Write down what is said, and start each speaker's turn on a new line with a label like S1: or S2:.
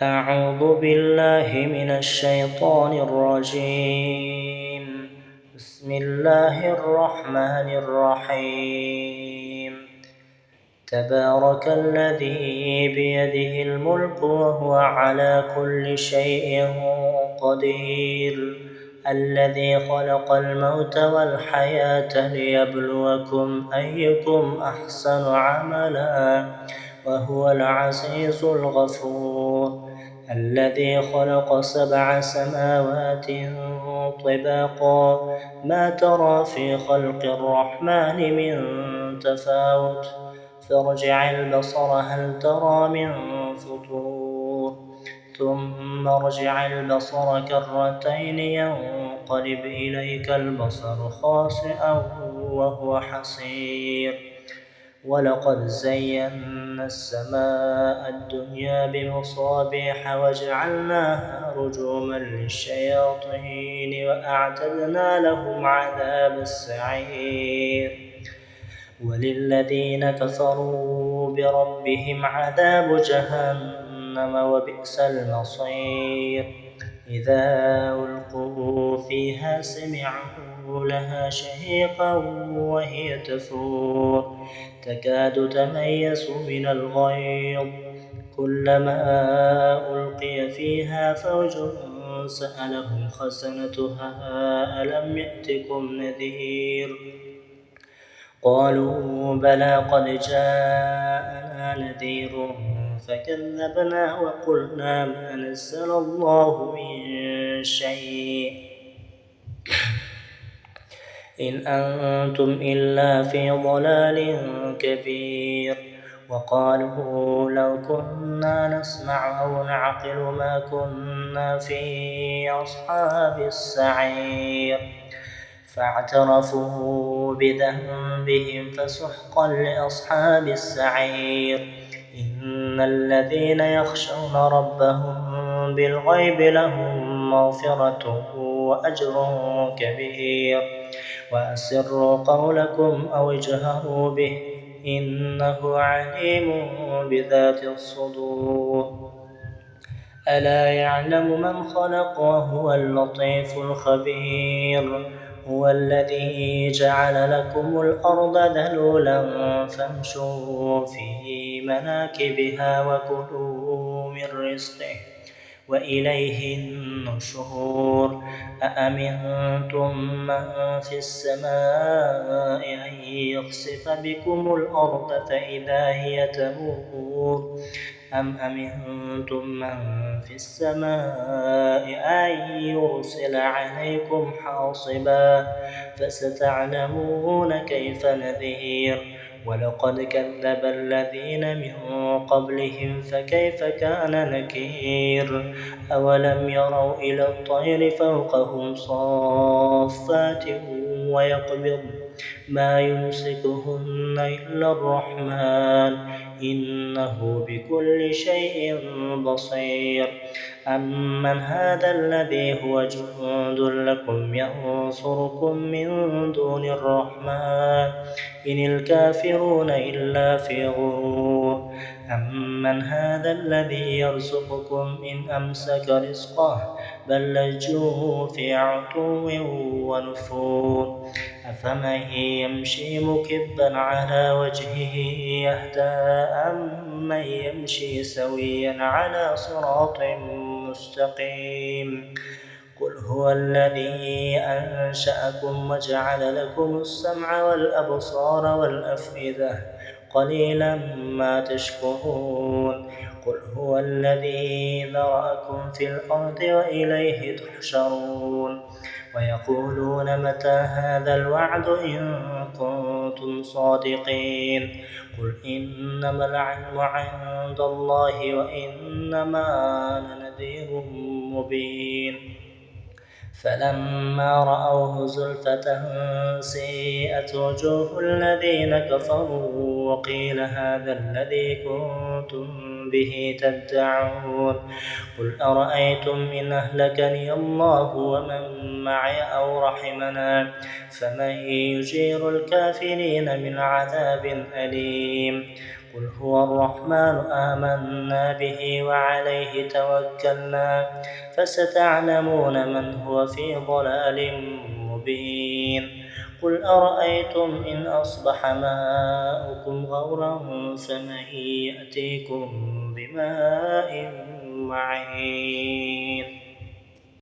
S1: أعوذ بالله من الشيطان الرجيم. بسم الله الرحمن الرحيم. تبارك الذي بيده الملك وهو على كل شيء قدير، الذي خلق الموت والحياة ليبلوكم أيكم أحسن عملا وهو العزيز الغفور، الذي خلق 7 سماوات طباقا ما ترى في خلق الرحمن من تفاوت فارجع البصر هل ترى من فطور ثم ارجع البصر كرتين ينقلب إليك البصر خاسئا وهو حسير. ولقد زينا السماء الدنيا بمصابيح وجعلناها رجوما للشياطين وأعتدنا لهم عذاب السعير. وللذين كفروا بربهم عذاب جهنم وبئس المصير. إذا ألقوا فيها سمعوا لها شهيقا وهي تفور تكاد تميز من الغيظ كلما ألقي فيها فوج سألهم خزنتها ألم يأتكم نذير قالوا بلى قد جاءنا نذير فكذبنا وقلنا ما نزل الله من شيء إن أنتم إلا في ضلال كبير. وقالوا لو كنا نسمع أو نعقل ما كنا في أصحاب السعير فاعترفوا بذنبهم فسحقا لأصحاب السعير. إن الذين يخشون ربهم بالغيب لهم مغفرة وأجر كبير. وأسروا قولكم أو اجهروا به إنه عليم بذات الصدور. ألا يعلم من خلق وهو اللطيف الخبير. هو الذي جعل لكم الأرض ذلولا فامشوا في مناكبها وكلوا من رزقه وإليه النشور. أأمنتم من في السماء أن يخسف بكم الأرض فإذا هي تمور أم أمنتم من في السماء أن يرسل عليكم حاصبا فستعلمون كيف نذير. ولقد كذب الذين من قبلهم فكيف كان نكير. أولم يروا إلى الطير فوقهم صافات ويقبض ما يمسكهن إلا الرحمن إنه بكل شيء بصير. أمن هذا الذي هو جند لكم ينصركم من دون الرحمن إن الكافرون إلا في غرور. أمن هذا الذي يرزقكم إن أمسك رزقه بل لجوا في عتو ونفور. أفمن يمشي مكبا على وجهه يهدى أمن يمشي سويا على صراط مستقيم. قل هو الذي أنشأكم وجعل لكم السمع والأبصار والأفئدة قليلا ما تشكرون. قل هو الذي ذرأكم في الأرض وإليه تحشرون. ويقولون متى هذا الوعد إن كنتم صادقين. قل إنما العلم عند الله وإنما أنا نذير مبين. فلما رأوه زلفة سيئت وجوه الذين كفروا وقيل هذا الذي كنتم به تدعون. قل أرأيتم إن أهلكني الله ومن معي أو رحمنا فمن يجير الكافرين من عذاب أليم. قل هو الرحمن آمنا به وعليه توكلنا فستعلمون من هو في ضلال مبين قل أرأيتم إن أصبح ماؤكم غورا فمن يأتيكم بماء معين